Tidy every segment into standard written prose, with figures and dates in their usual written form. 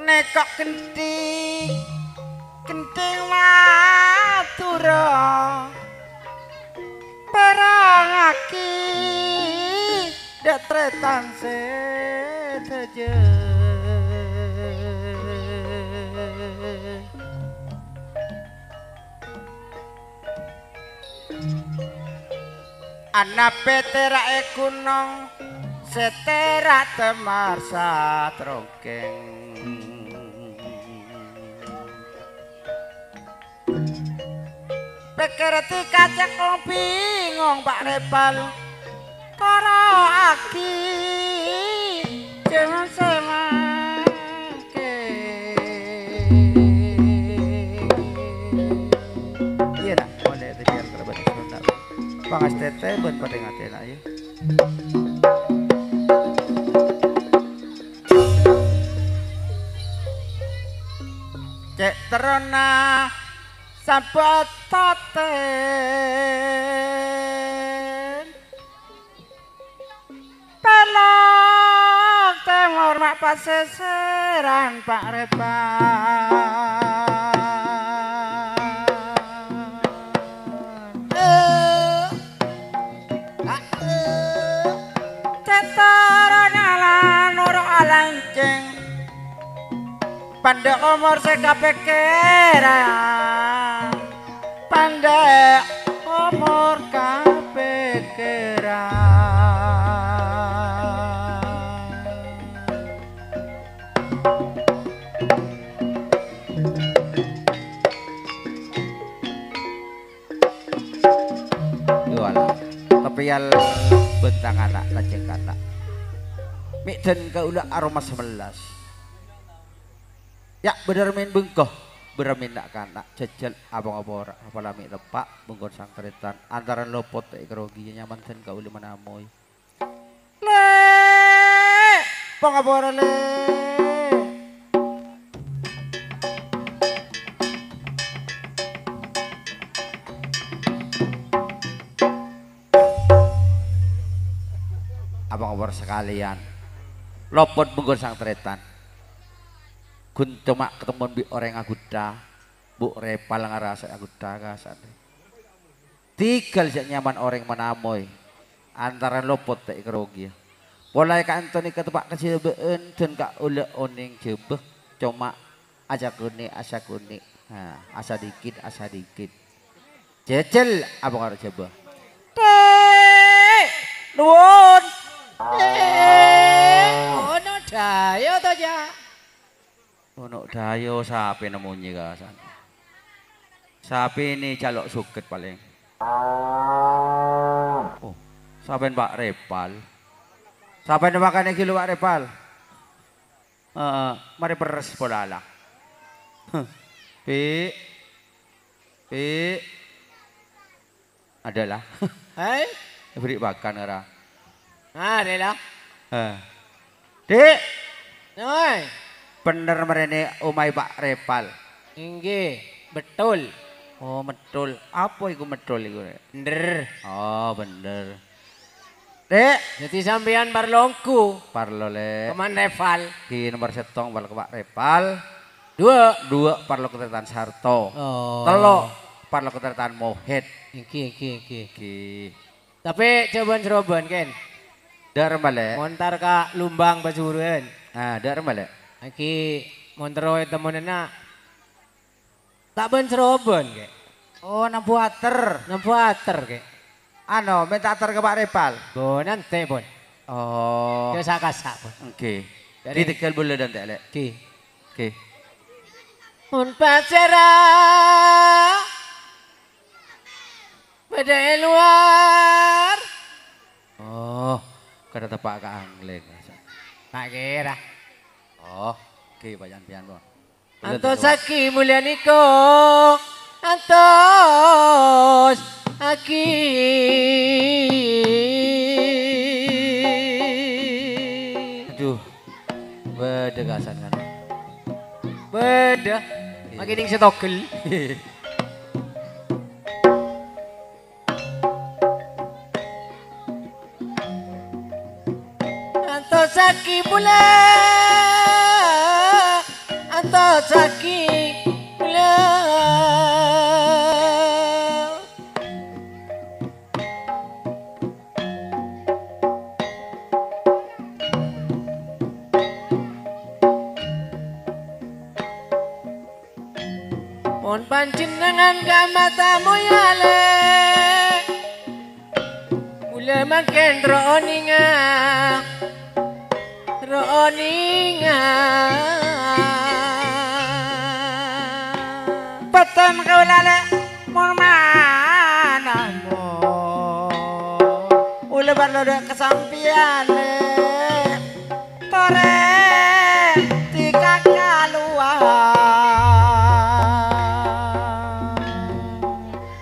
nekok kenting kenting matura perang aki dek tretan sedeje ana peterae kunong seterak temar satrongkeng pekerti kacek bingung Pak Repal karo aki jangan semake iya nak boleh itu biar terbatas sebentar pangas tete ben pada ngatain aja cek terona sabat toten pelok temor mak paseseran Pak Repal cetarana lan ora alanceng pandek umur sekapekeran pandek umur kapekeran wala tapi yal bentang anak lajeng kata mik den kaula aroma 11 ya bener main bengkoh beramin nak kanak jajal abang-abang ora apalami lepak bengkon sangkretan antaran lopot ekrogi nyaman ten kau lima namoy le pangabora le abang-abang sekalian lopot bengkon sangkretan kun cuma ketemu bi orang aguda bu repal ngarasa aguda kasan tinggal sih nyaman orang menamoy antara lopot teh kerogi mulai ka Antoni ke tempat kecil been dan kak ule oning jebeh cuma asa kuni nah, asa dikit jejel abang harus jebeh teh nuwun ono dayo to ja ono dayo sapi nemunyi kasan sapi ini calok suket paling oh sapi Pak Repal sapi makan kilo Pak Repal mari peres polala pi adalah hai beri makan ora adalah dek oi bener merene umai Pak Repal inggih betul oh betul apa iku betul iku bener oh bener dek jadi sampean parlongku parlo le Paman Repal ki nomor setong parlo ke Pak Repal dua parlo ketretan Sarto telo parlo ketretan Mohed iki tapi coban Ken dar male montar ka Lumbang Pasuruan dar male aki monteroy temenena tak ben serobon ke oh nampu ater ke ano minta ater ke Pak Repal bon nanti bon oh kasa bon oke jadi tekel boleh dan tak lek oke mun pacara pada luar oh kada tepak ka angleng tak kira oh, oke bayan pian po. Antos aki mulyaniko, antos aki. Aduh, beda gasan kan. Beda, makin setokil. Antos aki mulai. saking pun panjenengan gamatamu ya le mula makin roninga beton kau lale mau mana mo ule berlada kesampian le tore tiga keluar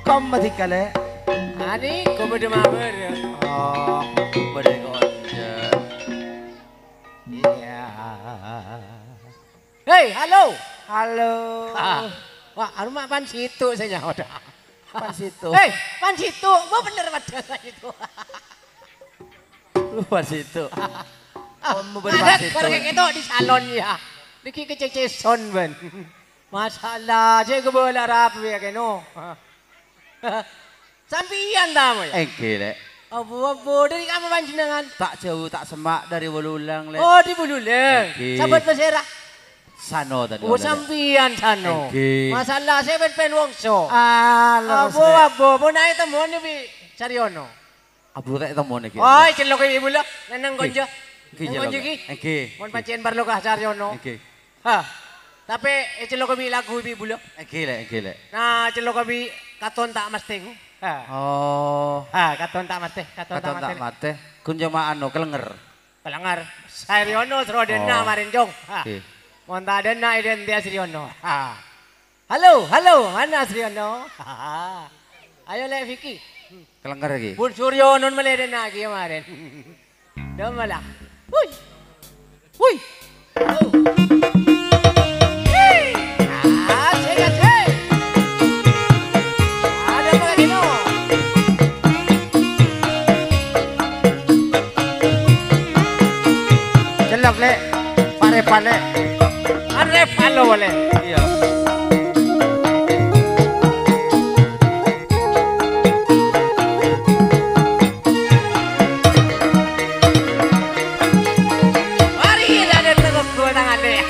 kom tiga le ani kau berdemamer oh berkonja iya hei halo halo wah rumah pan situ saya udah pan situ hei pan situ mau bener pada itu pan situ mau ada kayak gitu di salon ya niki kececeson ben masalah saya kebola rapi ya keno sampian tamu ya gile abu dari kamu panjenengan tak jauh tak semak dari Bululang le oh di Bululang sahabat Basera Sano tadi. Oh sampian Sano. Masalah saya pen wongso. Abu pun naik temuan bi Saryono. Abu tak temuan iki. Oh celok ibu lah nanang konjo. Konjo ki. Oke. Mon pancen barlo ka Saryono. Oke. Ha. Tapi celok bi lagu ibu lah. Oke le. Nah celok bi katon tak mesti. Ha. Oh. Ha katon tak mesti. Katon tak mati. Kunjama anu kelenger. Kelenger. Saryono Srodena marinjong. Ha. Oke. Monta ada na identitas Sriono. Halo, mana Sriono? Ayo le Vicky. Kelengker lagi. Bun Suryono maleden na lagi kemarin. Dah malah. Hui. Oh. Hey. Segat hey. Ada apa gino? Celok le. Pare. Arep halo boleh. Iya. Mari ada teguk dua tangan deh.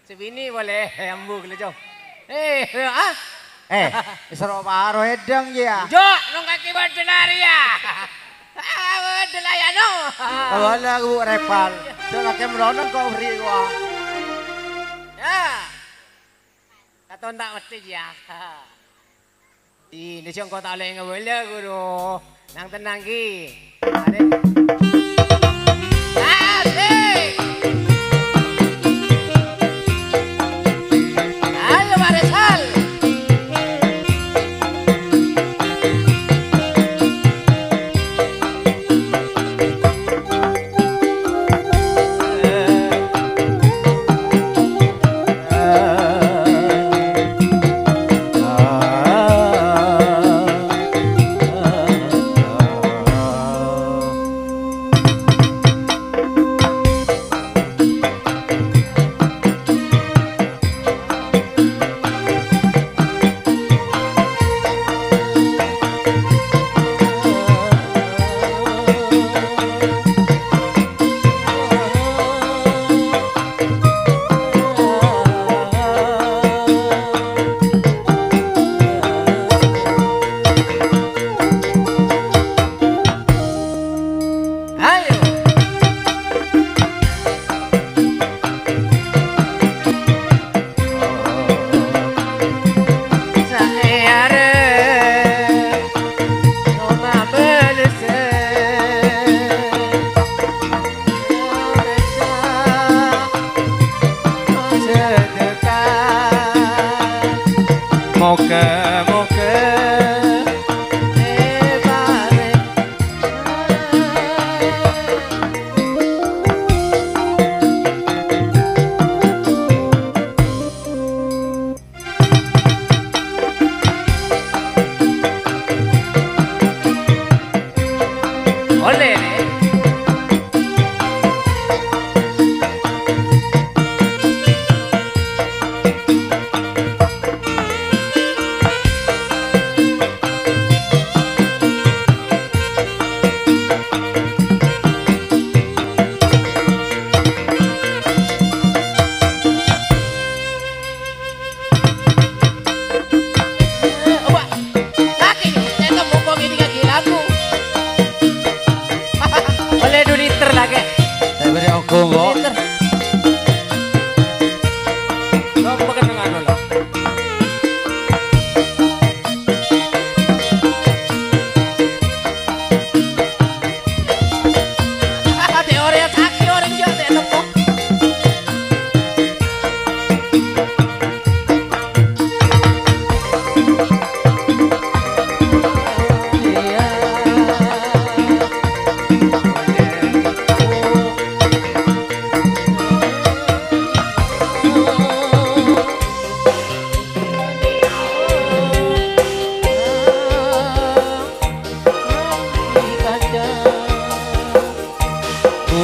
Sebini boleh ambu kelejong. Isro paro edang ya. Jok, nong kaki berdelari ya. Berdelaya no. Wala ku repal. Dona ke meronon kau beri gua. Ya. Katon tak mesti ya. Ini siang kau tak boleh ngawala guru. Nang tenang ki. Asik.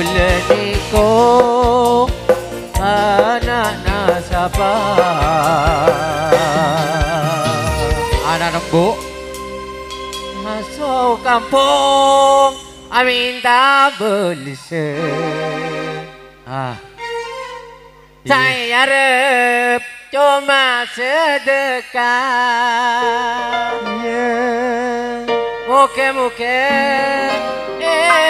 bulaniko anak nasaba Anak nembuk. masuk kampung aminta belesen Ah. saya harap cuma sedekah Yeah. muka-muka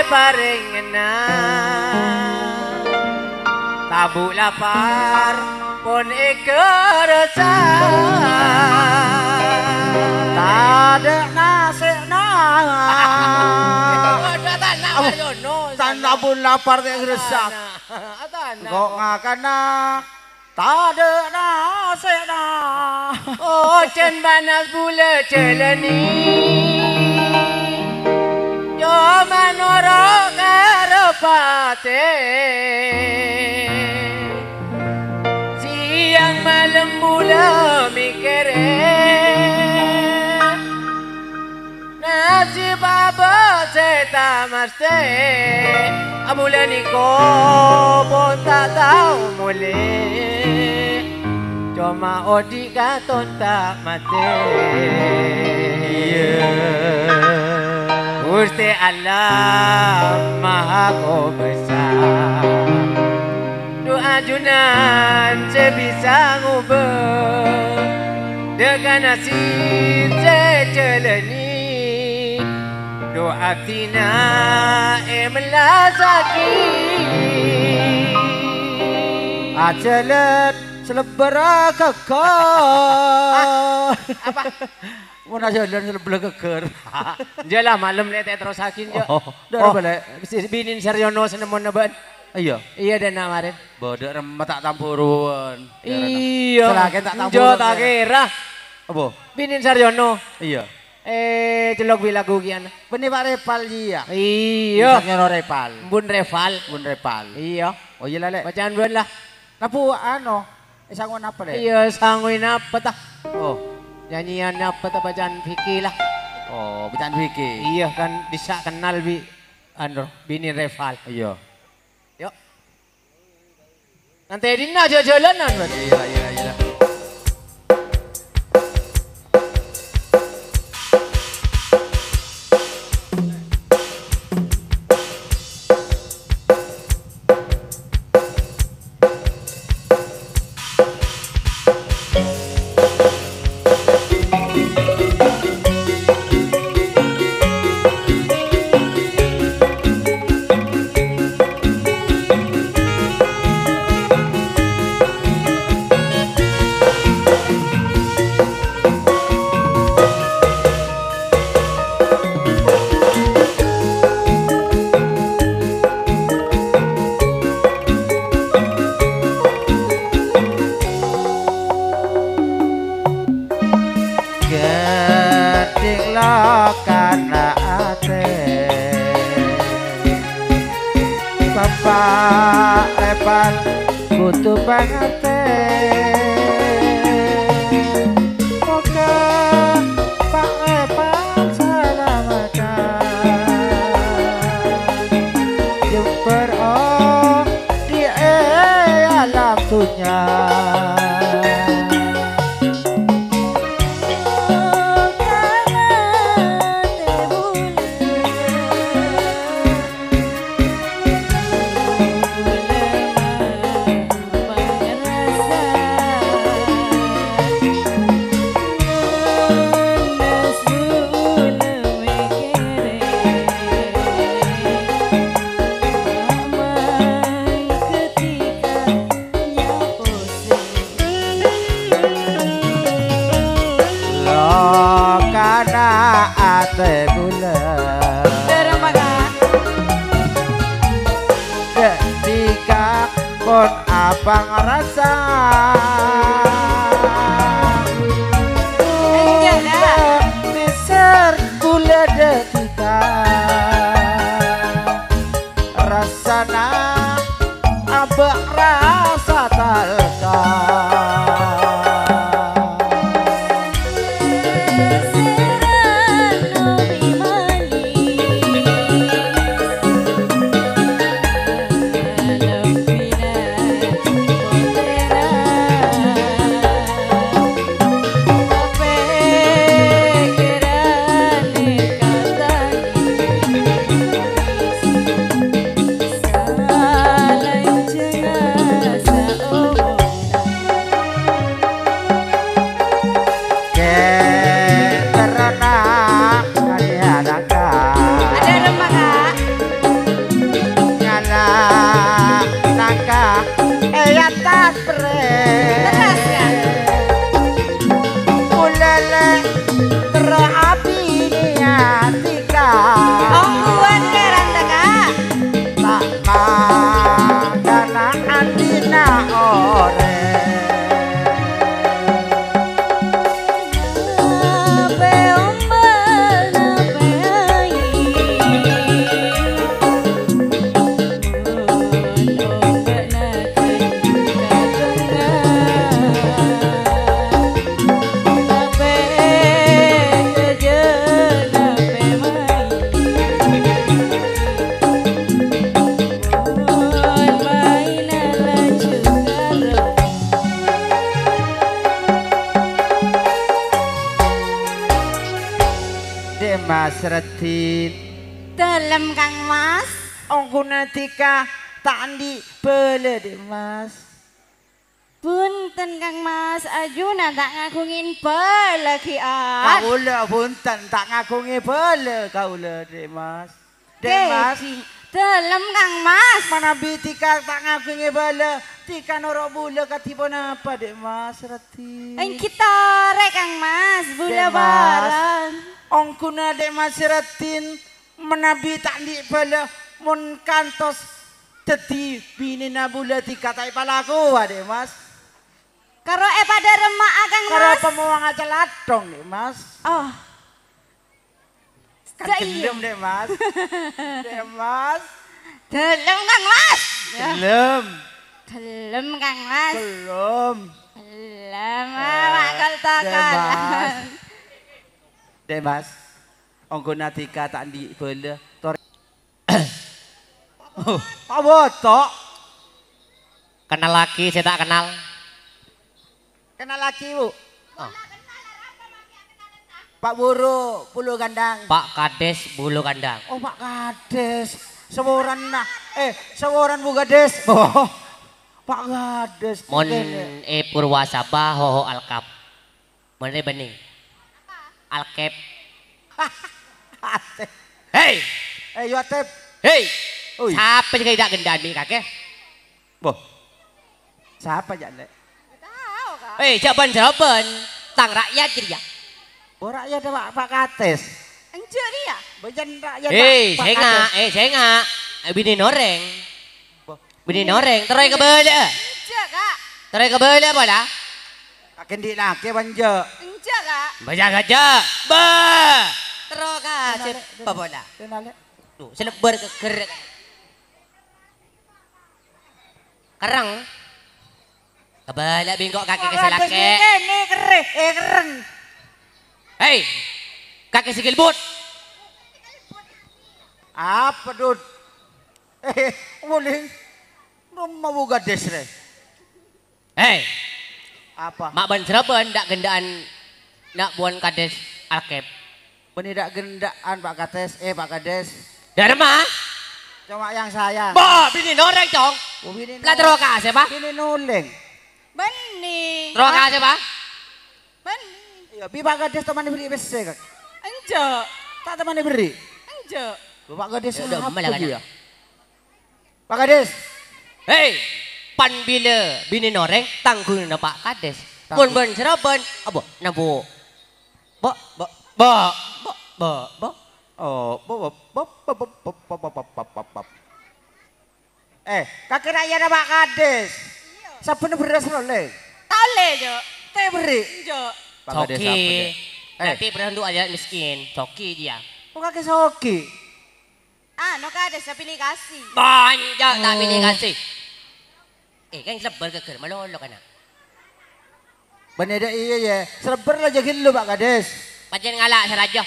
paling enak tabu lapar pun keresan Tak ada nasi tanah pun lapar yang resah. Kok ngakana tak ada nasi oh cen panas pula celeni yo manoro karepate siang malam mula mikirin nasib apa saya mesti amulan ko pun tak tahu mulai cuma odi katon tak mati Gusti Allah maha besar doa junan sebisa ngubah dengan nasib seceleni doa tina melasaki Ajalet selebera keker. apa Mau ajalet selebera keker. jelah malam ni tak terus sakin je Dah balik. binin Saryono senemon naban Iya. iya dan kemarin Bodoh remet tak tampuruan. iya Selakin tak tampur. jo tak kira Apa? binin Saryono Iya. celok bilagu kian Benih Pak Repal iya. iya Nyoro Repal. bun Reval Bun Repal. iya Oh iya lele. bacaan bun lah Napu ano? Isangon apa deh? iya sanguin apa tah Oh. nyanyian apa tah bacaan Vicky lah Oh, bacaan Vicky. iya kan bisa kenal bini Reval Iya. yuk nanti dina jalan-jalanan Bun. Iya, iya, iya. Karena ate Bapak Repal kutu pangate Moga Pak Repal salamatan Jumper oh di alam dunia ate bulan ketika pun abang rasa miser bulan detika rasana abang rasa talka nangka ya tak Terus ya. ulele terapi tika Ongguan kerandaka. tak magana andina ore Nape ombak nape air. Ombak naken katungan. Nape kerja nape main. Mohon mainanlah cukaro. Demas Retin Dalam Kang Mas. ongkuna tika tandi bele Demas Punten Kang Mas, ajuna tak ngagungin lagi ah. kaula punten tak ngakungi bele kaula Demas Demas Dalam Kang Mas. mana bitika tak ngakungi bele tika norok bule katipun apa Demas Retin Yang kita rek Kang Mas, bula Mas. barang. ongkuna Demas Retin menabi tandi bele mun kantos dadi binina bule tika tak palaku Demas Karo pada remak Kang karo Mas. pemuang aja ladong Demas Oh, kan Iya. gendem Demas Demas dalam Kang Mas. Ya. belum Dalam Kang Mas. belum Lama makal takalan. Demas ongkuna tika tandi bele tor Pak Botok Kenal lagi, saya tak kenal. kenal lagi Bu Oh. Pak Buru Pulau Gandang Pak Kades Bulu Kandang. oh Pak Kades seworan nah seworan Bu Kades oh Pak Kades Mon Purwasaba Hoho Alkap. Mon bening. Alkep. Hei, yo Atep hei. Oi. Siapa sih tidak gendaan nih kakek? boh siapa aja Lek Tahu Kak. Hei, jaban tang rakyat jadi ya. oh rakyat ada Pak Kades Enjuk dia. bejan rakyat Hei, Pak saya nggak, saya nggak. Bini noreng, bini noreng. Teroy ke bela, Enjuk Kak. teroy ke bela apa dah? Kakek di laki banja Enjuk Kak. Baca aja, ba. Terus kasih apa dah? kenal Lek Tuh, selebar ke gerak. Kerang. Kebala bingkok kaki ke selake. ini keren Hei, kaki sikil but. apa Dud boleh rumah Bu Kades re Hei, apa mak ban seraban dak gendaan nak buan kades alkep. Penidak gendaan Pak Kades, Pak Kades. Dari mana? Cuma yang saya. Bah, bini noreng cong. Bini Lah terus kasih pak. Bini nuleng. Benih. Terus kasih pak. Benih. Iya, Pak Kades teman diberi besi kak. Enjuk. Tak teman diberi. Enjuk. Pak Kades Ya udah, apa malah kan. dia? Pak Kades. Hei, pan bila bini noreng tanggung na pak kades. Tanggung. Pun ban seraban, abo nabu. Bo, bo, bo, bo, bo, bo. Oh, kakek rakyat ada Pak Kades. Saben beras oleh. Tole jo. Teh beri. Enjuk. Pak Kades apa Coki. dia? Nanti berhentuk aja miskin. Coki dia. Kok kakek soki? No Kak ada pilih kasih. Banyak tak pilih kasih. Kan selebar ke ker, malolo ka na. Beneda iya ya. Serber aja gilo Pak Kades. Pancen ngalak sa radyo.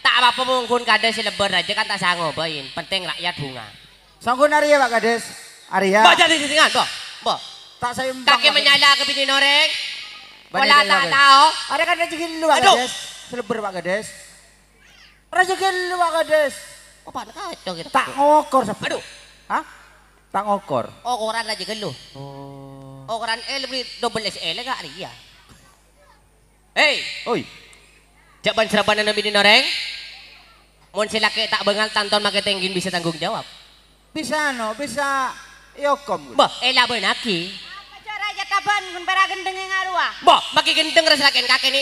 Tak apa-apa mungkun kades selebar aja kan tak sanggup bayin. Penting rakyat bunga. Sangkun Arya Pak Kades. Arya. Baca di sini kan, bo. Tak saimbang. Kaki menyala ke bini noreng. Beneda Wala iya, tak Kak. tahu. Ada kan aja gilo Pak Aduh. Kades. Serber Pak Kades. Raja gilo Pak Kades. Oh, pada kacau gitu. Tak ngokor sampai. Aduh. Hah? Tak ngokor. Oh, koran aja geluh. Oh. Oh, koran beli double SL gak Ria. Hei, Oi. jaban serabanan ng bini noreng. Mon sila tak bengal tanton maketenggin bisa tanggung jawab. Bisa no, bisa yokom. Bah, elaban aki. Apa cara aja taban kun para gendeng yang arwah. Bah, maki gendeng reselakin kakek ni.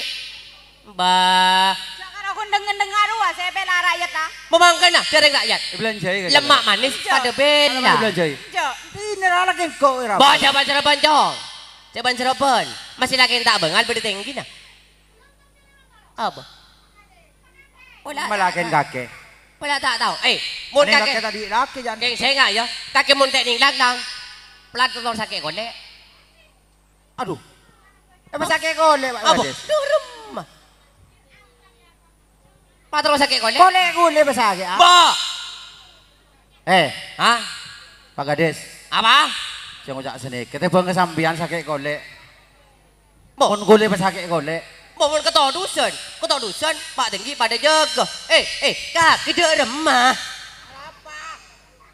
Bah, Sakaro kun gendeng arwah saya bela rakyat ah. memangkan lah dereng rakyat. Belanjai kan. Lemak manis pada bela. Belanjai. Jo. Ini rala kan kok ira. Bah, jaban serapan jong. Jaban serapan. Masih lagi tak bengal bertinggi nah. Apa? Malakin kakek. Wala tak tahu. Mun kakek tadi laki jangan. keng saya enggak ya. Kakek mun tek ning lang. Pelat tolong sakit golek. Aduh. Emang sakit golek Pak Apa? Kades. Durem. Patro sakit golek. Golek besake. Ba. Hah? Pak Kades. Apa? Sing ngucak sini. Kita bang kesambian sakit golek. Mo. Mun golek besake golek. Mohon ketua dusun, Pak Tinggi pada jaga. Kak, kita remah. Kenapa?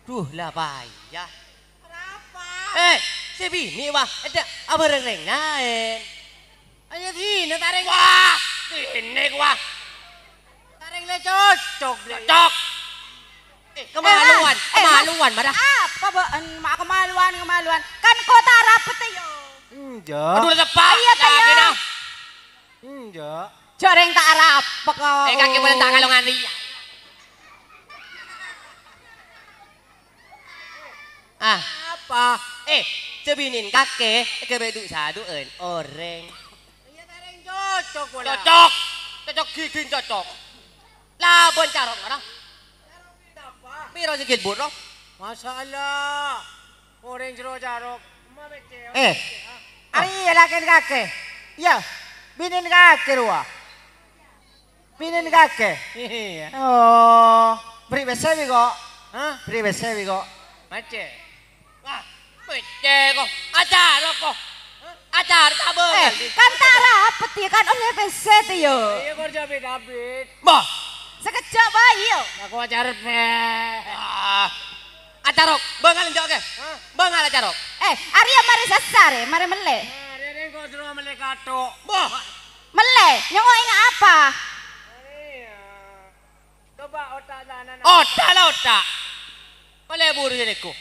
Duh lah payah. Kenapa? Si bini wah, ada apa reng lain? Ayo sini taring. Wah, ini wah, Taring le cocok. cocok. Kemaluan, marah. Apa ba mak kemaluan. Kan kota rapet yo. Enggak. Aduh lepak. Iya, Lagi Taya. nah. Enggak. Joreng tak arap kok. Kaki boleh tak kalongan dia. Apa? Sebinin kakek, kebedu satu orang. Iya taring cocok wala. Cocok gigin cocok. Labon carok marah. Piro sikit buruk. Masalah. Orang jero jarok. Ari lakin kakek. Ya. Binin kakek ruah. Binin kakek. Iya. Oh, beri besewi kok. Hah? Beri besewi kok. Macet. Wah, pece kok. Acar kok. Acar tabel. Kan tak rapet ya kan oleh peset yo. Iya kerja bid. Sekejap bayi yo. Aku acar pe. Acarok, bengal njok ke? Bengal acarok. Arya mari sasar mari mele. Rene kok suruh melekato. Bah. Mele, nyongo ingat apa? Coba otak danan. Otak lah otak. Boleh buru jadiku.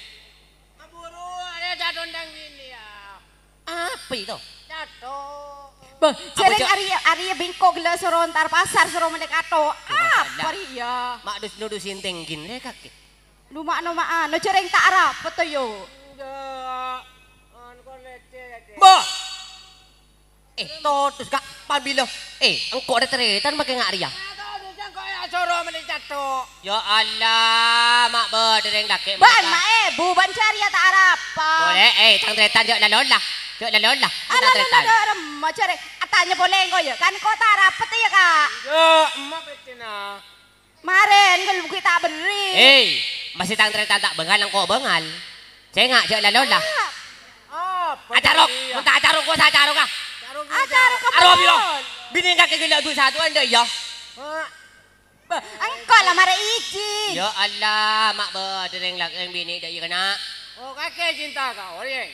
Buru, ada jatuh dan gini ya. Apa itu? Jatuh. Bang, sering Arya bingkok gila suruh antar pasar suruh melekato. Apa ya? Mak dus-dudusin tingkin deh kaki. Lumak-lumak no cereng tak arap betul yo. Enggak. Kon leceh. Bah. Totus kak pabilo. Engkau ada teretan pakai ngak Arya. Ya Allah, mak berdereng dakik. Ban buban cari tak arap. Boleh, tang teretan jok lalon lah. Jok lalon lah. Ada remah cereng. Atanya boleh engkau ya kan kau tak arap betul ya kak. Ya, emak betina. Maren kalau kita beri. Masih tang teretan tak bengal engkau bengal. Saya ngak jok lalon lah. Acarok, minta acarok kau acarok kah? Acar Arwah kebon. bilang, bini kakek gila tu satu anda ya. Engkau lah mara iji. Ya Allah, mak berdereng lak yang bini dah kena. Oh kakek cinta kau orang.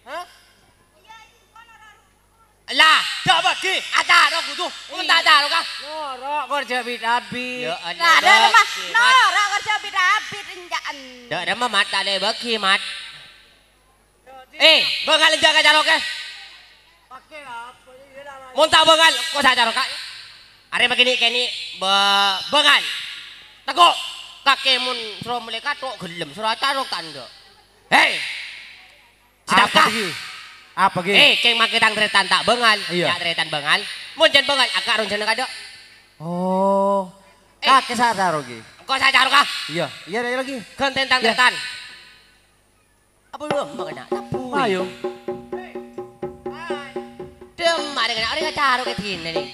Hah? Lah, dah bagi acarok tu. Minta acarok kah? Norok kerja bid-abid. Ya Allah. Nah, ada mah norok kerja bid-abid injaan. Dah ada mat tak ada bagi mat. Bengal jaga acarok ke? Pakai apa ini dah. Muntah bengal, kau saja acarok kak. Are begini kini bengal. Teguk kakek mun suruh mereka tok gelem suruh acarok tanda. Sedapkah? Apa ge? Keng make tang tretan tak bengal. Iya. Ya tretan bengal. Mun jen bengal agak run jeneng kada. Oh. Kakek sadar ge. Kau saja acarok kah? Iya, iya ada lagi. Konten tang tretan. Apa lu mengenal? Ayo. Demak dengan orang acarok ke sini nih.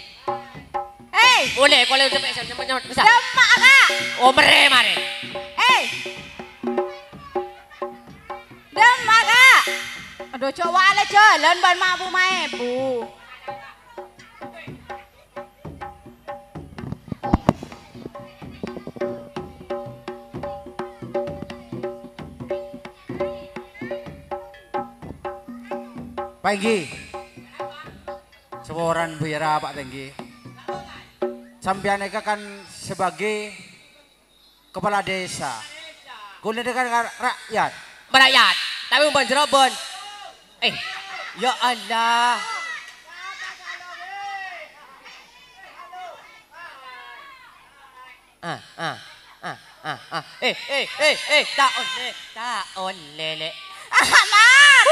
Boleh kalau udah pesen semuanya bisa. Demak kak. Oh mare. Demak kak. Aduh coba le jalan ban mabu maebu. Pagi. Seorang biara Pak Tenggi. Sampian eka kan sebagai kepala desa. Kulit dengan rakyat. Merakyat. Tapi umpan jerobon. Ya Allah. Taon lele. Anak.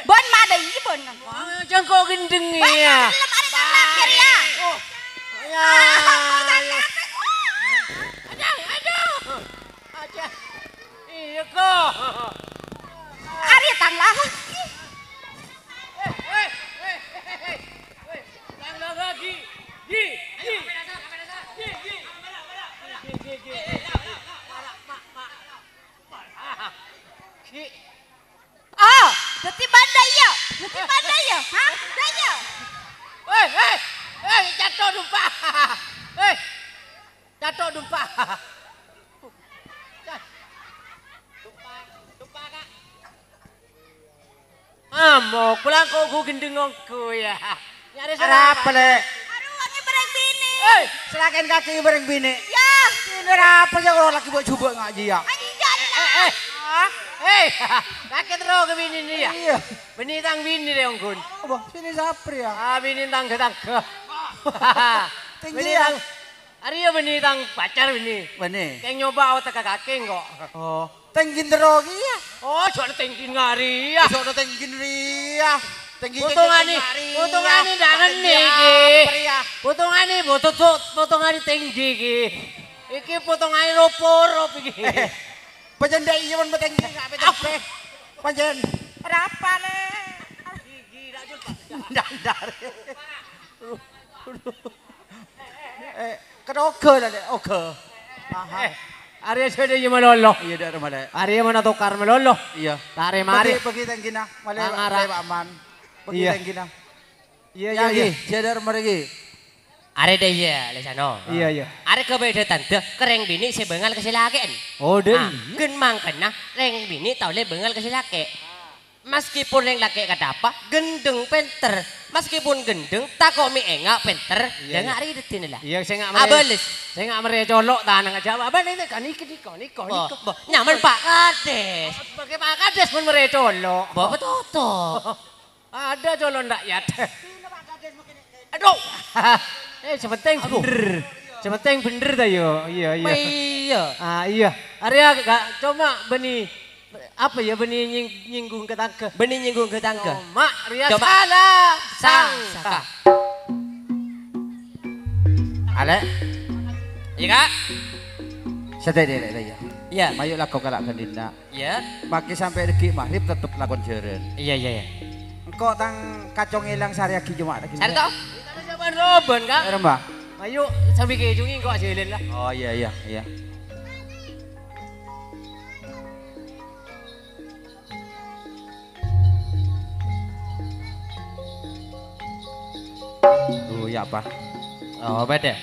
Bon ma đây bon. Jangan kau gendeng ya. Akhir ya. Aja. Iya kok. Ari tang lah. Tang lagi. Gi. Oh, dadi bandai ya. Dadi bandai ya. Hah? Dah ya. Jatuh dumpa. Jatuh dumpa. Dumpa kak. Mau pulang kok gue gendeng aku ya. Nyari Apa le? Aduh, wangi bareng bini. Selakin kaki bareng bini. Ya. Ini apa sih kalau laki buat coba ngaji ya? Anjing jangan. Kakek terus ke bini nih ya. Iya. Bini tang bini deh ongkun. Apa? Sini sapri ya. Bini tang ke. Tinggi Bini ya. tang. Hari ya bini tang pacar bini. Benih. Kayak nyoba otak kakek kok. Oh, tenggin terogi ya. Oh, soalnya tinggi ngari ya. Soalnya tenggin ria. Tenggin Potongan ini dangan nih ki. Potongan ini potongan ini tinggi ki. Iki potongan ini ropo iki. Pajan dai iya man batenggi nggak betul. Pajan. Berapa le? Gigi rajul pak. Dandar. Keroke lah deh. Oke. Arya sudah iya melolo. Iya dah rumah. Arya mana tukar melolo. Iya. Tare mari. Pergi tenggin nah. Malay Mangara. aman. Pergi Iya. tenggin nah. Iya Lagi. Jadi rumah lagi. Are deh ya lesano. Iya. Are kebeda tante kereng bini si bengal kesilaken. Oh deh. Gen mangkena reng bini tau le bengal kesilake. Meskipun yang laki kata apa, gendeng penter. Meskipun gendeng, tak kok mi enggak penter. Iya, Jangan hari detin lah. Iya, saya nggak Abalis. Saya nggak meri colok tanah nggak jawab. Abang ini kan niko. Nyaman Pak Kades. Pakai Pak Kades pun meri colok. Bawa toto. Ada colok ndak ya? Aduh. Sepenting bener. Sepenting bener dah yo. Iya. Iya. Iya. Area gak cuma benih. Apa ya benih nyinggung ke tangga? Benih nyinggung ke tangga. Mak, Ria salah sangka. Ale. Iya kak? Sedih deh ya. Iya. Mayuk lakon kalak gendina. Iya. Maki sampai deki maghrib tetep lakon jeren. Iya. Engkau tang kacong hilang sehari cuma lagi. Cari tau? Kita siapaan Robin kak? Rembah. Ayo sambil kejungin kok hasilin lah. Oh iya. Ya apa? Oh beda.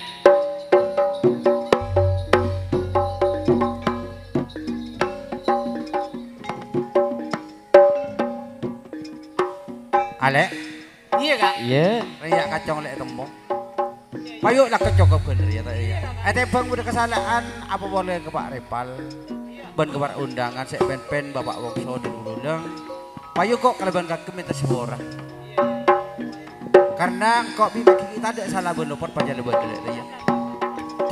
Ale. Iya kak? Iya. Ria kacong lek tembok. Mayuk lah kecokok bener ya tadi ya. Bang udah kesalahan apa boleh ke Pak Repal. Ben ke undangan sek pen Bapak Wongso di Uludeng. Mayuk kok keleban kaki minta seborang. Karena kok bibik kita ada salah benopot panjang lebat dulu ya.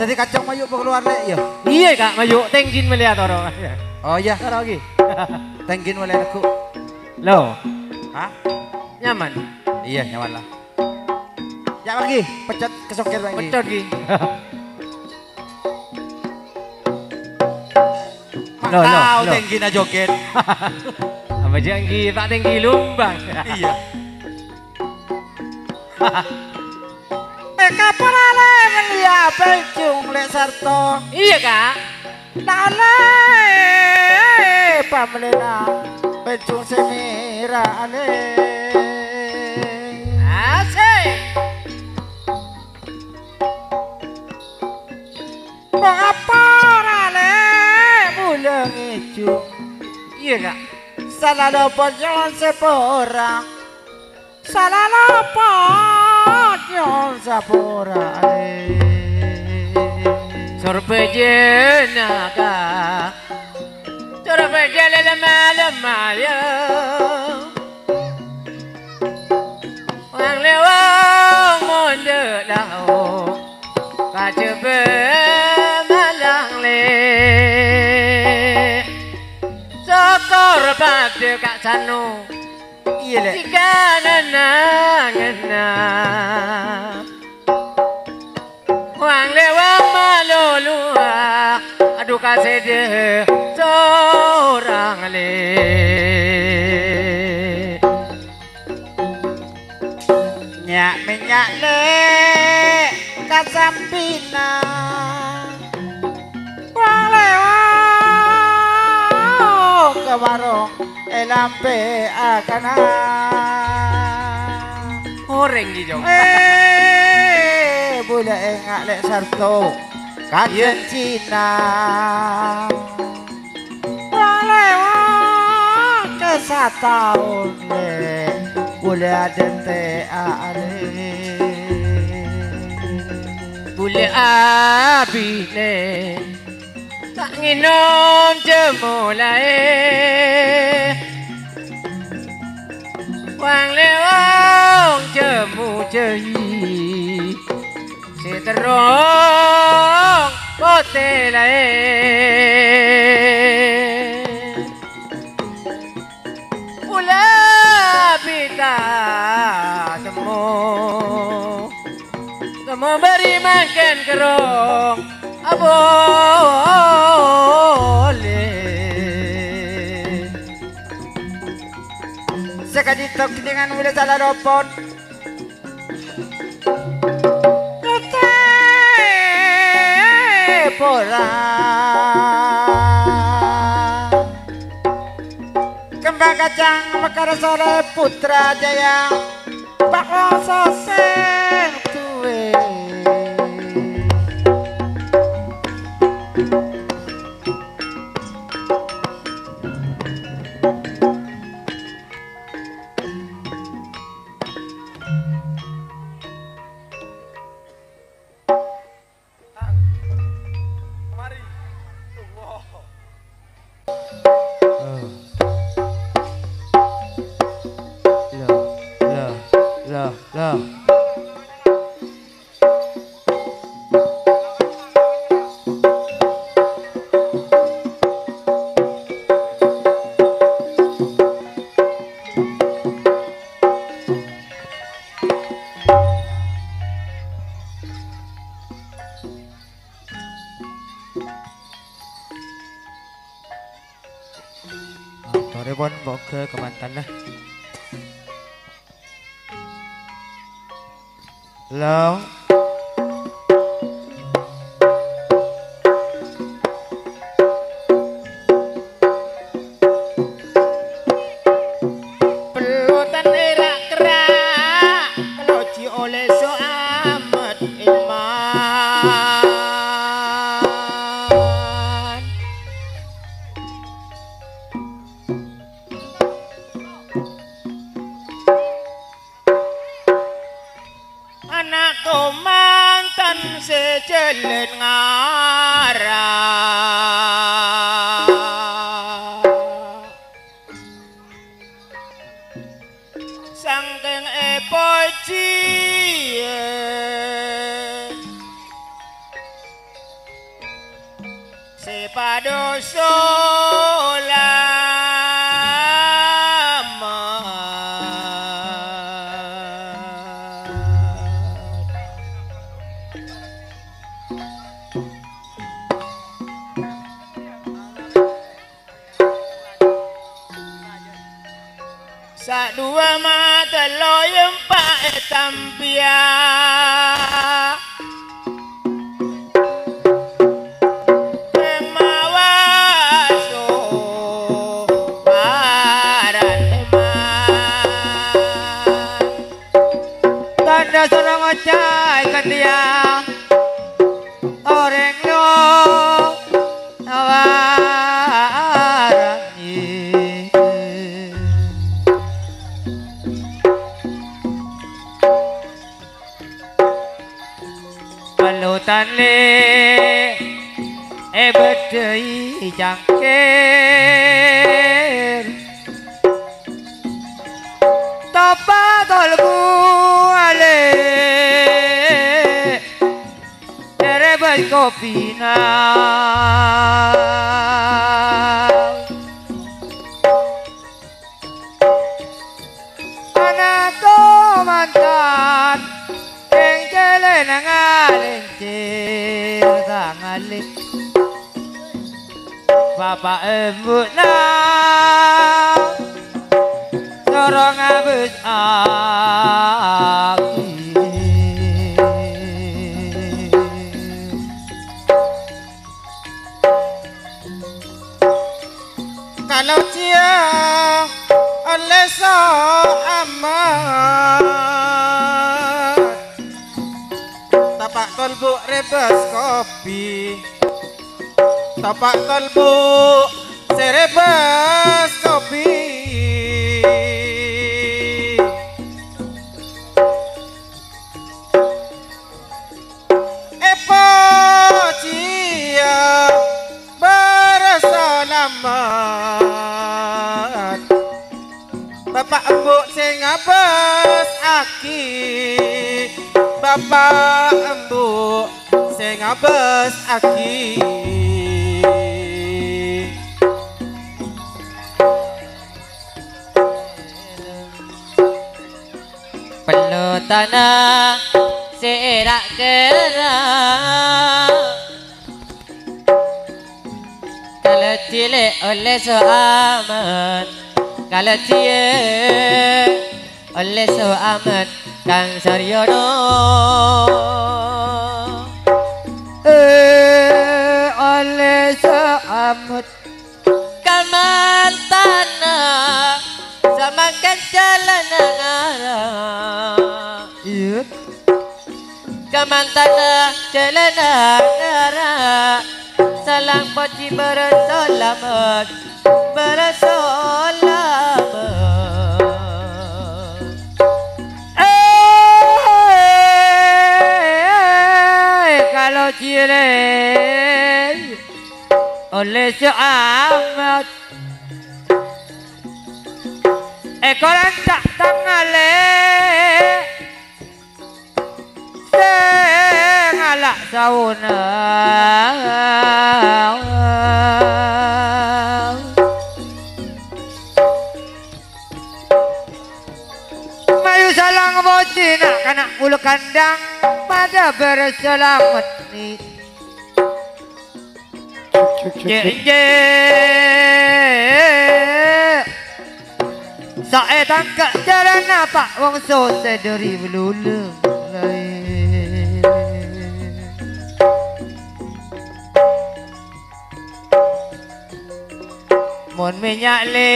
Jadi kacang mayuk keluar lek ya. Iya kak, mayuk tenggin melihat orang. Oh iya. Taruh lagi. Tenggin melihat aku. Lo, Hah? nyaman. Iya nyaman lah. Ya lagi, pecet kesokir lagi. Pecot gini. Kau tenggin aja joget. Apa janggi, Pak Tenggi lumbang. Iya. Kaporale melia pencung lek sarto. Iya kak. Dale pamelena pencung semira ale. Asik. Kaporale bulang ijo. Iya kak. Salah lopo jon sepora. Salah lopo jon sepora ale. Sorbejenaga Sorbejelemalemaya Wang lewang monde lau Kacebe malang le Sokor pada kak sanu Iya le. Jika ngena Wang lewang malolua Aduh kasih deh seorang le Nyak minyak le kasampina Wang lewang ke warung elampe akana Horeng gitu Boleh engak lek sarto kajen Cina Wang lewang ke satahun le boleh ada teh ale Boleh abile Tak nginom jemulai Wang lewang jemu jehi Seterong kotelai Pula pita temu beri makan kerong boleh sekaditok dengan mulai salah ropot pora kembang kacang mekar sore putra jaya bakal soseng tuwe Loh. Torebon bawa ke Kemantan lah. Lo pelutan erak kerak keloci oleh so amat iman anakku mantan sejelen ngarah sangkeng epoji sepado Sak dua mata loyem pak tampia Pemawaso Barat Eman tanda serang ocai ketia orang lo awarangi palutan le bedhei cangkir tapa tolku ale rebet kopi na anakku mantan yang jalan ngalincir tangalit bapak embut na sorong abus aki kalau dia oleh amat tapak kolbu rebas kopi tapak kolbu serebas kopi epo dia berselamat bapak embuk sing ngabes aki bapak embuk sing ngabes aki perlu tanah serak kerang kalau cilik oleh seamat kalau dia oleh seamat Kang Saryono oleh seamat kaman tanah sama kan jalan arah iya kaman tanah jalan arah salam poci berselamat kalau cilik oleh seamat ekoran tak tangale sengalak sauna mayu salang bocina kanak bulu kandang pada berselamat nih saya tangkap jalan apa wong sose dari belulung mon minyak le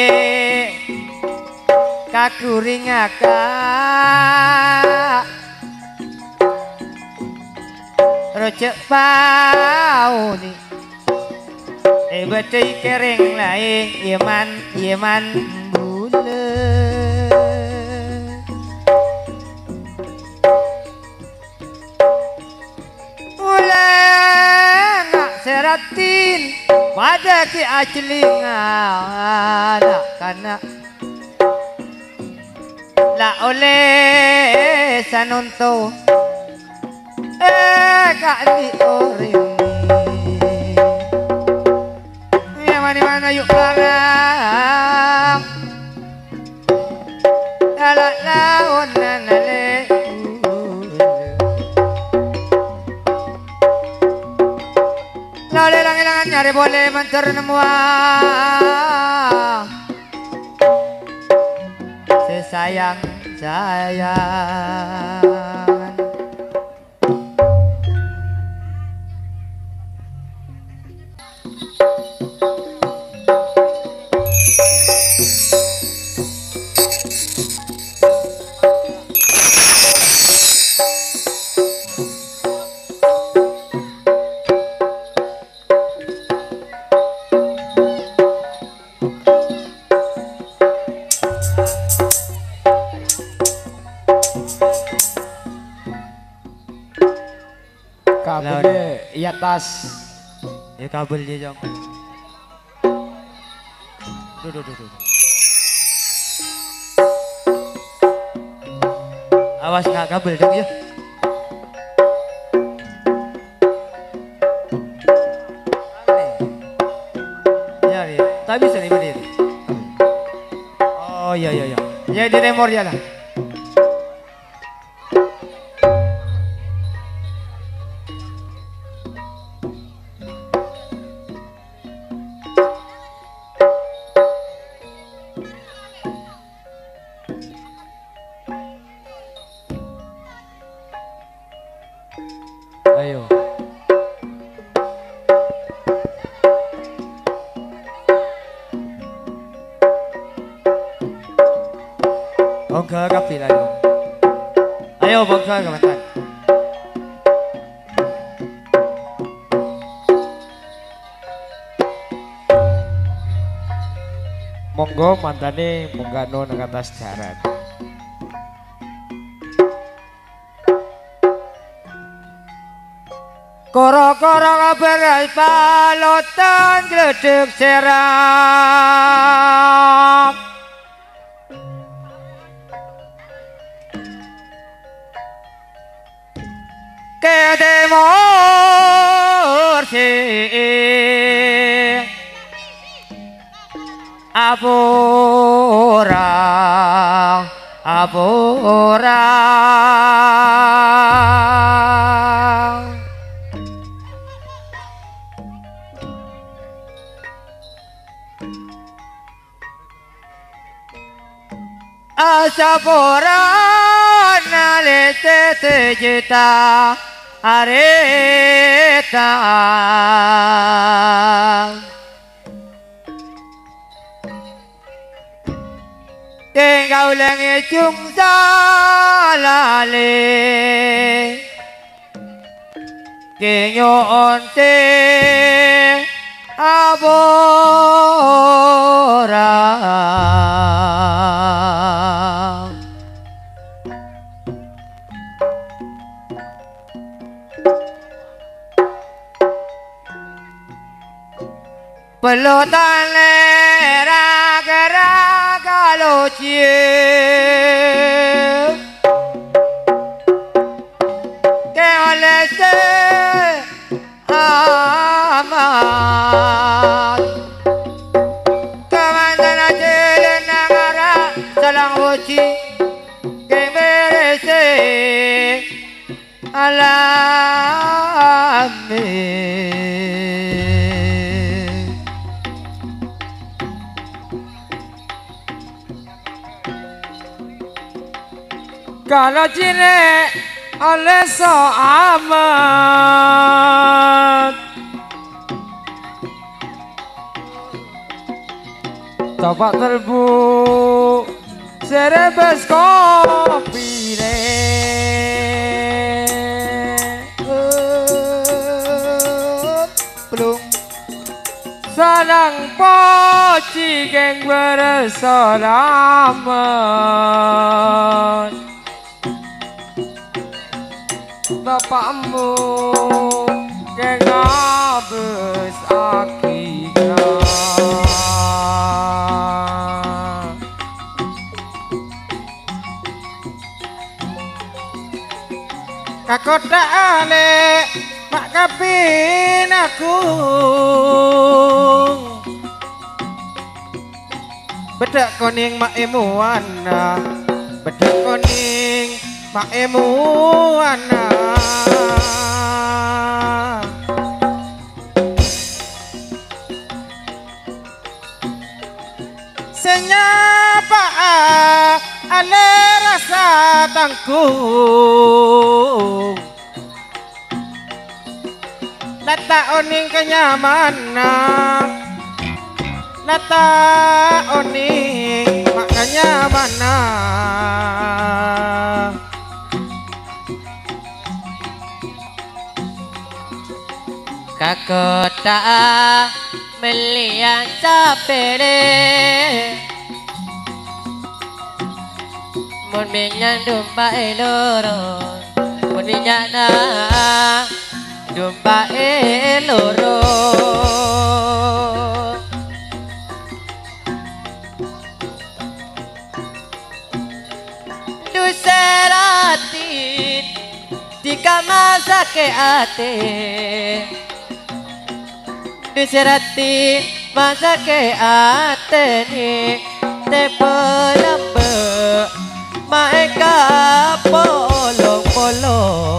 kaku ringaka rojak pau ni betul kering lain yeman bulan nak seratin pada ki acelingan anak la oleh sanunto kak di oring mana yuk pelarang galak laun nanale lalu lang-ilangan nyari boleh mencer nemua sesayang kabeh i atas Ya kabelnya Jong. Duh. Awas nggak kabel Jong ya. Ya, tak bisa nih berdiri. Oh iya. Ya di remor ya lah. Ayo. Bongke kapi lah dong. Ayo bongke kementan. Monggo mantane munggano nang atas jaran. Koro-koro kabar palotan gledeg serap. Kedemor si apura. Asapora nalete tejita areta Kengau langit chung salale Kenyon te abora Pelotan lera gerak kalau cie ke oleh se amat kemana jalan nangara salang uci ke merese alami Kalau cine oleh so amat Topak terbu serebes kopi le Belum Sanang poci geng bersalamat Bapakmu kengabes akhirat Kakota ale mak kapin aku Bedak koning mak emuana Bedak koning mak emuana Senyapa ale rasa tanggung Nata oning kenyamanan Nata oning mak kenyamanan Kakota melihat sapere Mun minyak domba eloro Mun minyak na dumpake loro duseratin dikamasake ate duseratin masake ate ni tepelambe maeka polong-polong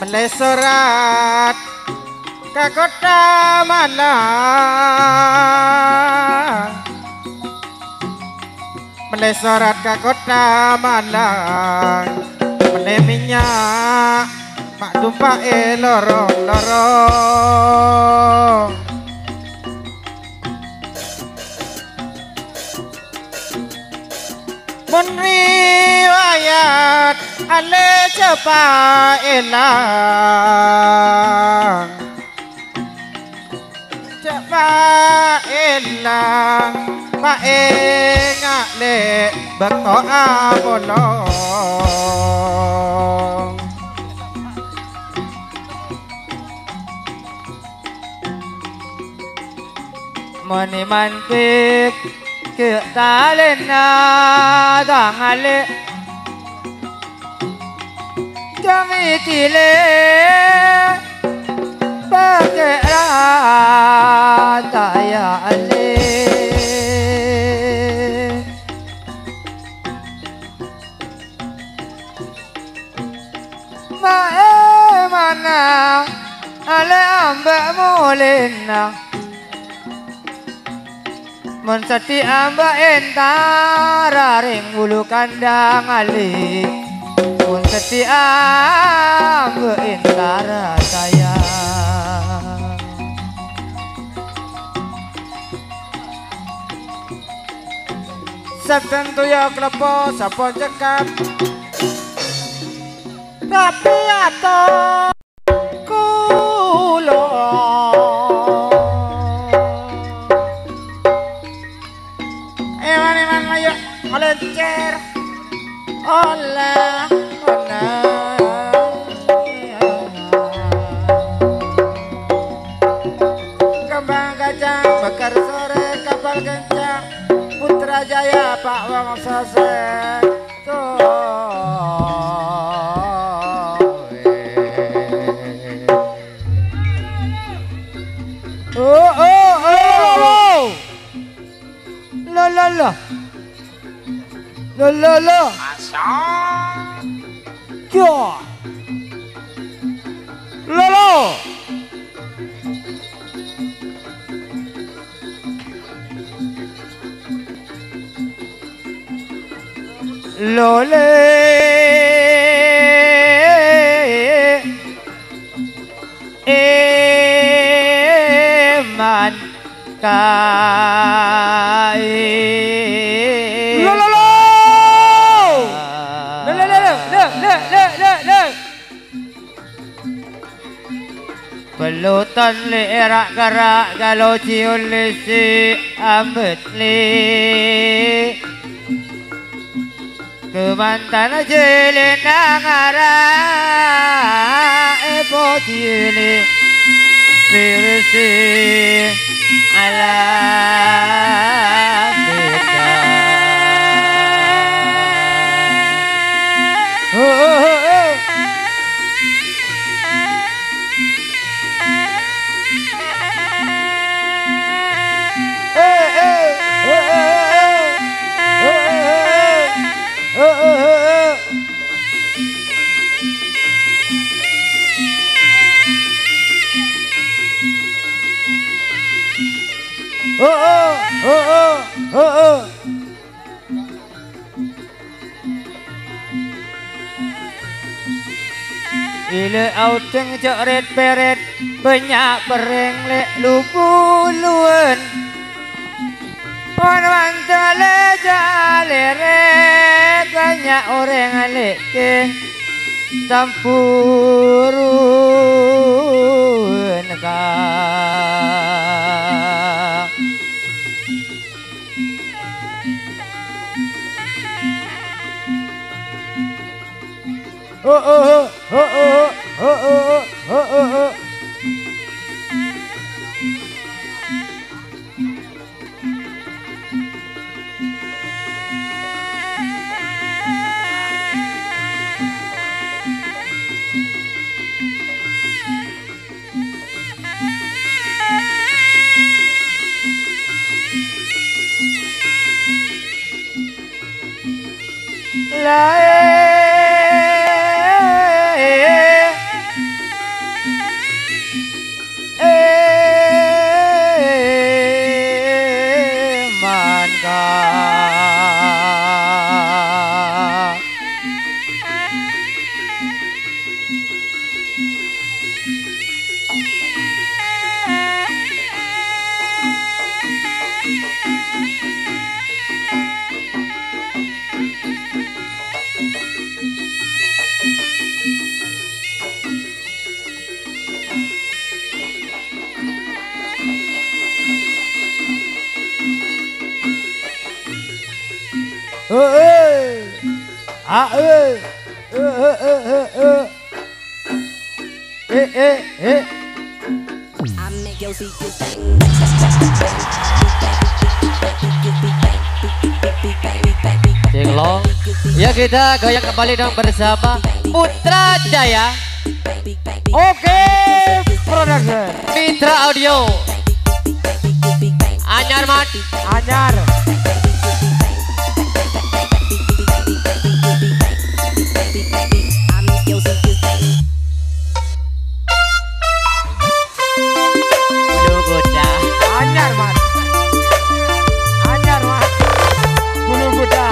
menulis surat ke kota Malang menulis surat ke kota Malang menulis minyak mak tumpake lorong-lorong mun riwayat ale cepat elang cepat elang mak engak le beko abolong mani mantik ke talena dangale kami tile pakai rata ya ale mana ale ambak molena mun seti amba entara ring bulu kandang ali mun seti amba entara saya Sabtan tuya klepo sapa cekap tapi ato kulo eman ayo melencer olah kembang gajah bakar sore kapal kencang Putra Jaya Pak Wangsa Sekto la Kyo Lolo Lole eman kai pelutan le erak garak galau ciun lisi ambet le kemantan jele nangara epo jele pirsi ala beta Ile auteng ceret peret banyak pereng lek lupuluan orang tale jalere banyak orang alek ke campurun ka Jenglong. Ya kita goyang kembali dong bersama Putra Jaya. Oke, production. Mitra Audio. Anyar Mat. Anyar. Bulu Buddha. Anyar Mat. Anyar Mat. Bulu Buddha.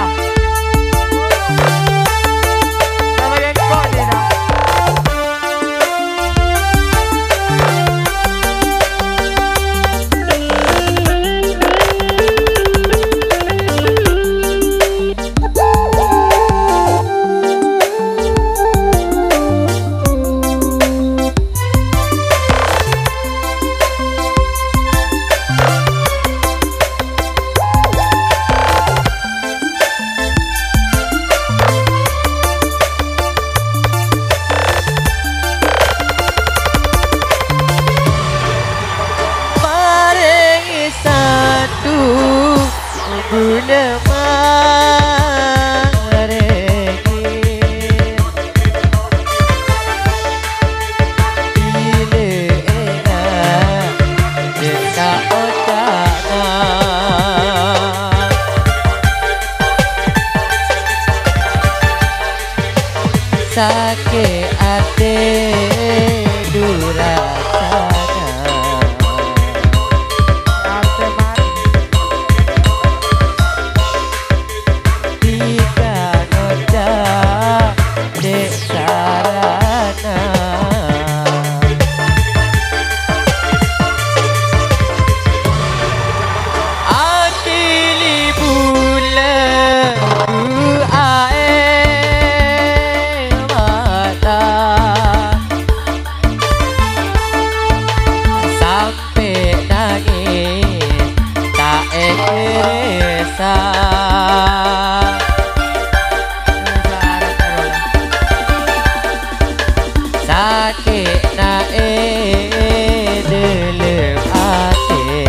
Sama yang kok ni dah. Maringi satu guna maringi bila enak kita otana sakit hati durasana. Sakit naik dalam hati.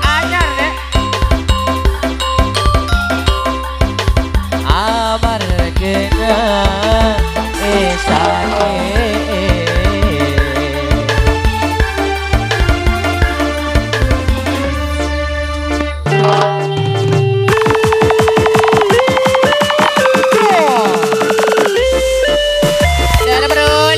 Anyar deh. Amar kena sakit. Dadah, Bro.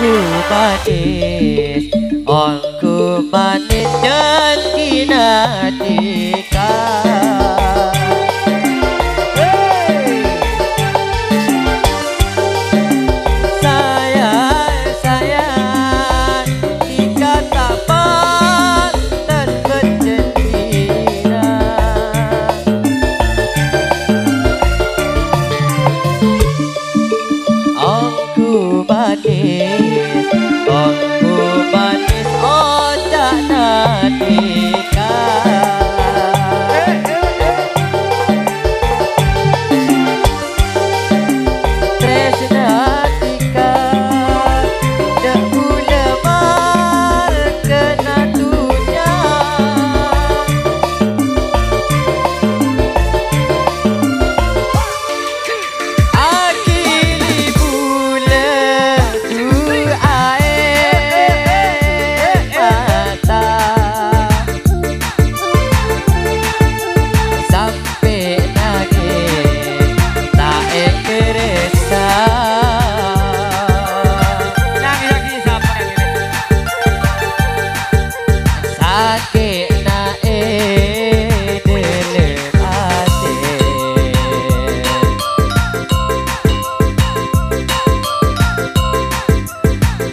manis, aku manis janji natika. Sayang, sayang, jika tak pantas bergembira. Aku manis, otak natika. Tresna tika, dak ulemar kena dunia. Akili bulan du air mata sampai nangis tak keresa. Nangis lagi siapa yang ini? Sakit naik dalam hati.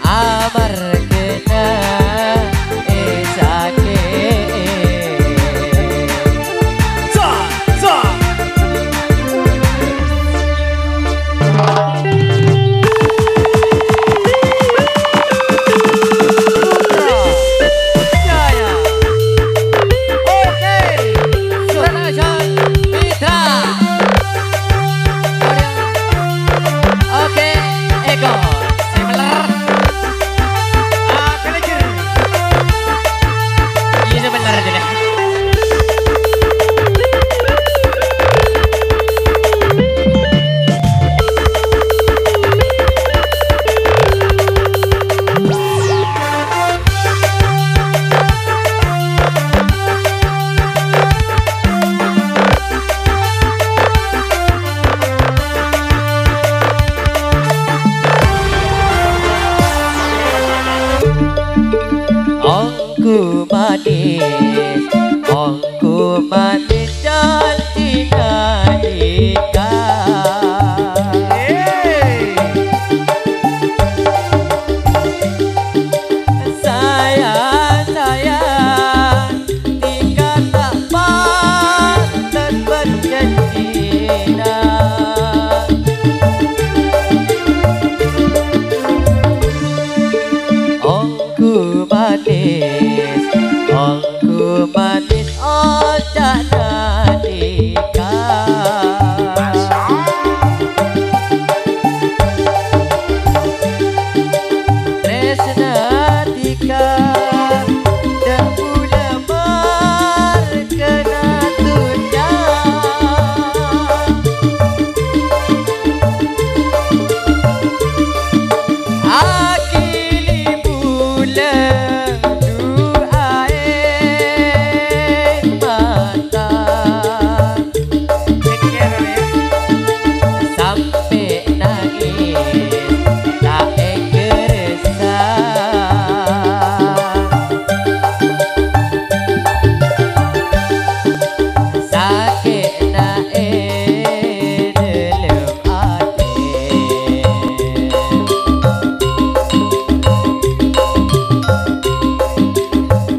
Amar kena sakit. Sa sa. Jaya. Oke. Sunajan Mitra. Oke, Ego. Similar. Iya sebentar aja deh. Aku manis janji naika. Sayang, sayang, jika tak pantas berjanjina. Aku manis, otak natika. Tresna tika, dak ulemar kena dunia. Akili bulan du air mata sampai nangis tak keresa. Sakit naik dalam hati.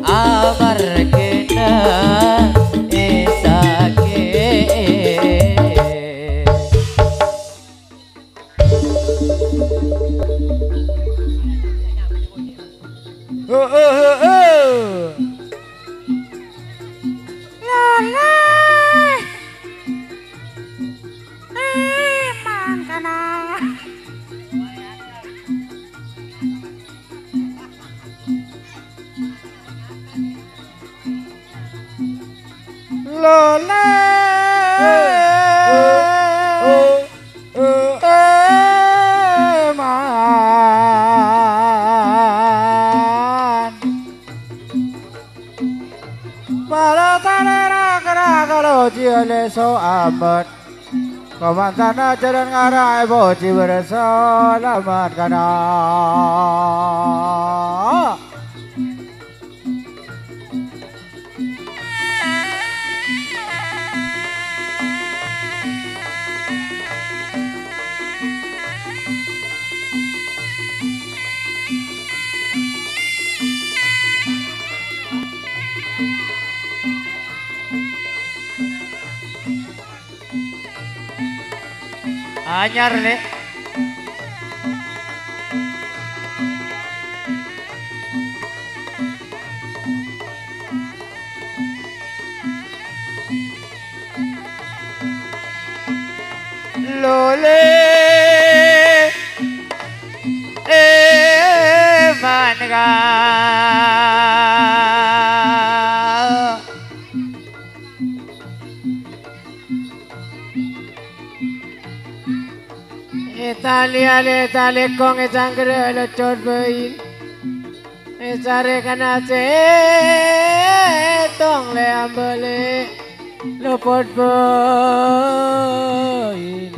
Amar kena sakit. Lola. Man kana. Lola. Man. Para tanera kera kalau jiale so amat. Kamantana jalan ngarai boci bersalamat kana. Anyar le. Lole manga Italia kong isangre lo chot bain Isare kanase tong le ambele luput bain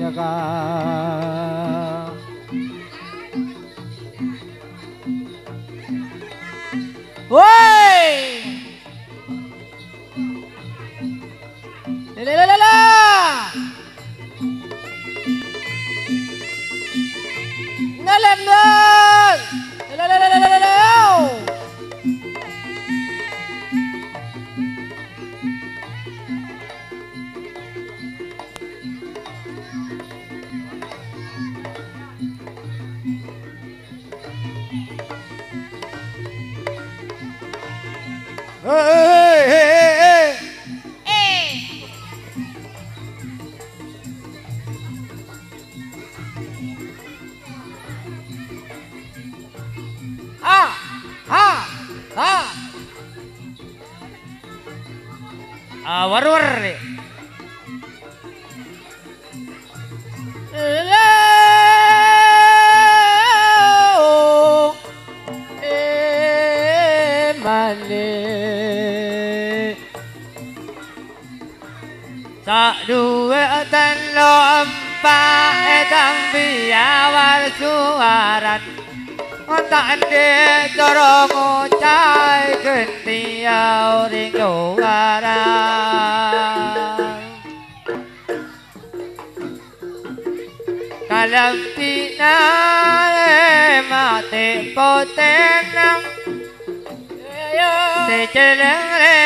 naga Woi la Nalam dong. War-war nih. Sa dua tan lo empat etang biawal suaran tak ande dorong ucai ketiau rindu garang kalam tina mati potenang sejeleng le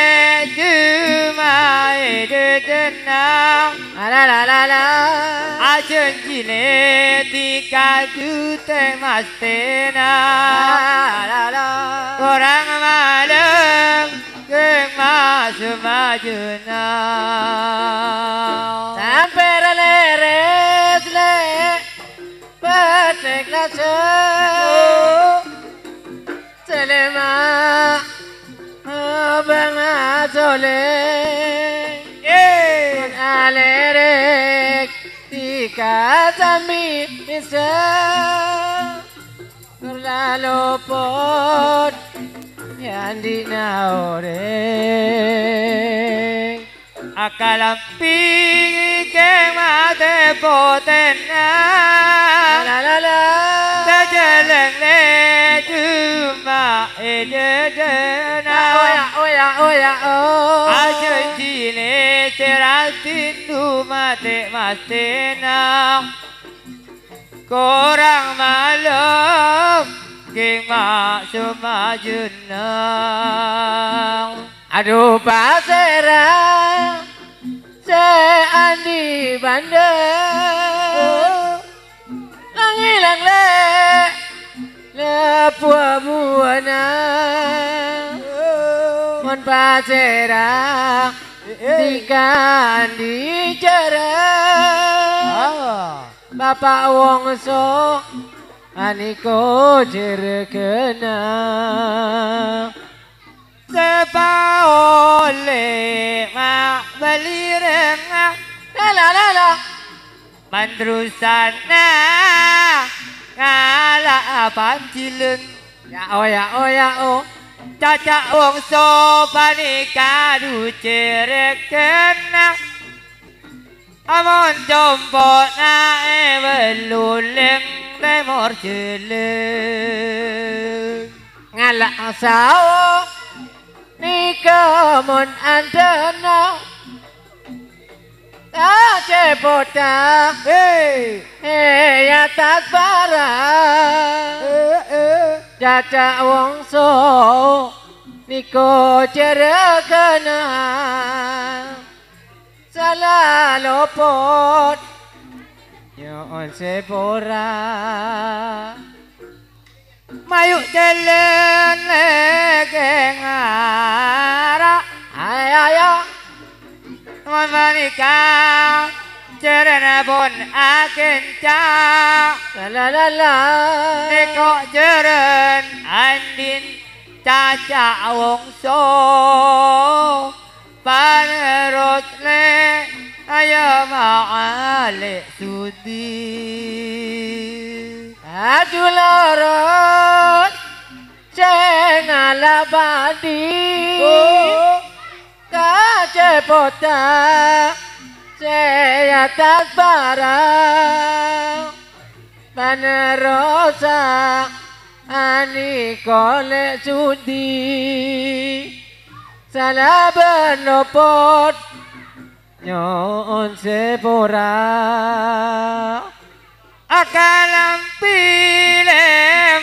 cuma denang ajen jile tika jute mastena korang malam kemas majuna sampai leres le petek laso selema abang azole alerek tika sami bisa terlalu pot yang dinaoreng akalampi kemate potena tajaleng le cuma ededena oya ajen jile ceratin du mate mastena korang malam kema sumajunang aduh pasera se andi bandeng langilang le pua buana mon pasera ikan di jarang bapak wongso aniko jerekena sepaole mak beli rengah la mandrusana ngala pancileng ya oh caca wongso panika du jerekena amon jompo nae beluleng temor jeleng ngala asao nikamon andana cepota ya takbara caca wongso niko jerekena salah lopot Nyon sepora Mayu jalan legengara ayo Mamanika Cerana pun akan cak la la la Neko jeren andin caca wongso Panerut le ayo maale sudi Aduh lorot Cengala badi Kacepota Saya tak barang Panerosa Ani kolek sudi Salah benopot Nyon sepora Akalam pile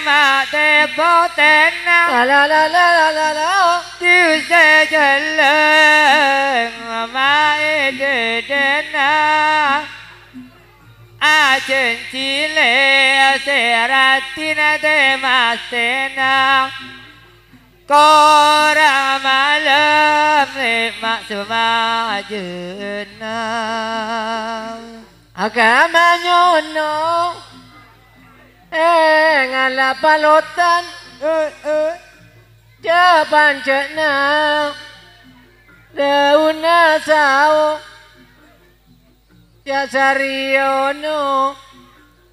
mate potena la la la la la la Tu se jeleng ma edena Ajen chile seratina de mastena Kora malam maksuma jena Agama nyono ngala palotan Jaban cekna Dauna sao Ya sariono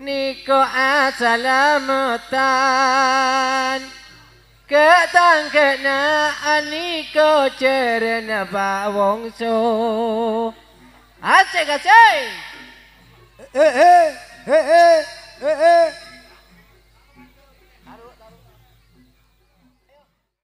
Niko asalamatan Ketang kena aniko cerena pak wongso Asik asik